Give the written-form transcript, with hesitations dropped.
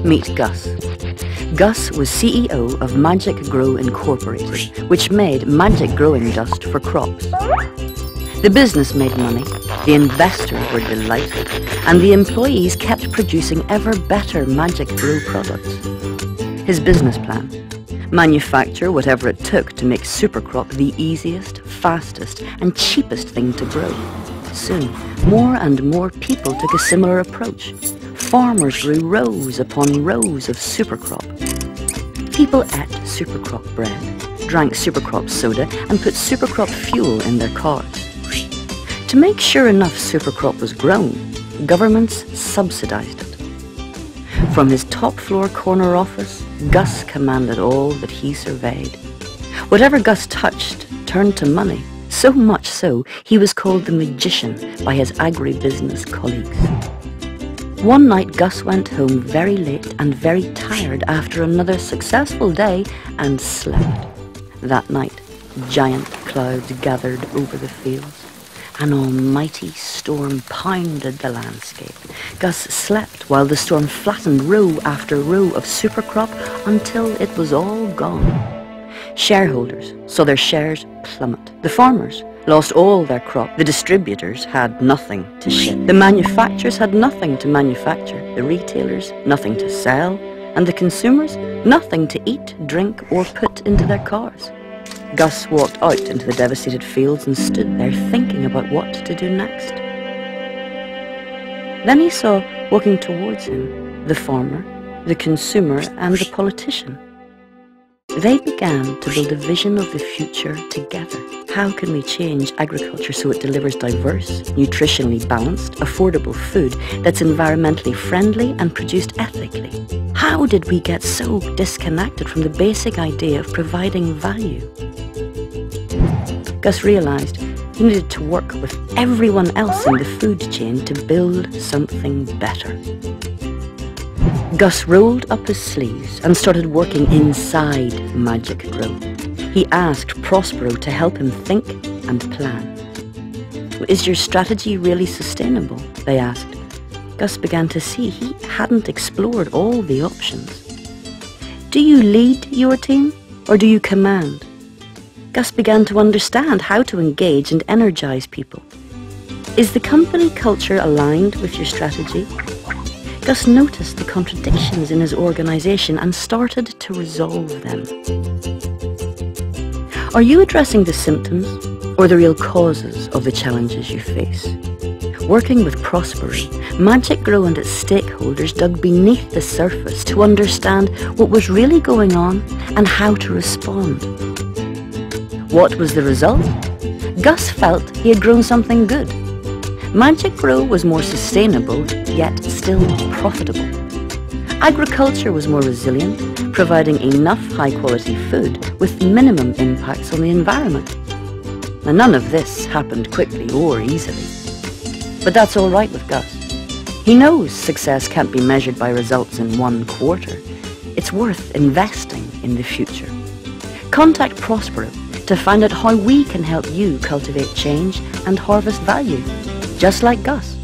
Meet Gus. Gus was CEO of Magic Grow Incorporated, which made magic growing dust for crops. The business made money, the investors were delighted, and the employees kept producing ever better Magic Grow products. His business plan: manufacture whatever it took to make Supercrop the easiest, fastest, and cheapest thing to grow. Soon, more and more people took a similar approach. Farmers grew rows upon rows of Supercrop. People ate Supercrop bread, drank Supercrop soda, and put Supercrop fuel in their cars. To make sure enough Supercrop was grown, governments subsidized it. From his top-floor corner office, Gus commanded all that he surveyed. Whatever Gus touched turned to money, so much so he was called the magician by his agribusiness colleagues. One night Gus went home very late and very tired after another successful day and slept. That night, giant clouds gathered over the fields. An almighty storm pounded the landscape. Gus slept while the storm flattened row after row of Supercrop until it was all gone. Shareholders saw their shares plummet. The farmers lost all their crop. The distributors had nothing to ship. The manufacturers had nothing to manufacture. The retailers, nothing to sell. And the consumers, nothing to eat, drink, or put into their cars. Gus walked out into the devastated fields and stood there thinking about what to do next. Then he saw, walking towards him, the farmer, the consumer, and the politician. They began to build a vision of the future together. How can we change agriculture so it delivers diverse, nutritionally balanced, affordable food that's environmentally friendly and produced ethically? How did we get so disconnected from the basic idea of providing value? Gus realized he needed to work with everyone else in the food chain to build something better. Gus rolled up his sleeves and started working inside Magic Grow. He asked Prospero to help him think and plan. "Is your strategy really sustainable?" they asked. Gus began to see he hadn't explored all the options. "Do you lead your team or do you command?" Gus began to understand how to engage and energize people. "Is the company culture aligned with your strategy?" Gus noticed the contradictions in his organization and started to resolve them. Are you addressing the symptoms or the real causes of the challenges you face? Working with Prospero, Magic Grow and its stakeholders dug beneath the surface to understand what was really going on and how to respond. What was the result? Gus felt he had grown something good. Magic Grow was more sustainable, yet still profitable. Agriculture was more resilient, providing enough high-quality food with minimum impacts on the environment. Now, none of this happened quickly or easily. But that's all right with Gus. He knows success can't be measured by results in one quarter. It's worth investing in the future. Contact Prospero to find out how we can help you cultivate change and harvest value, just like Gus.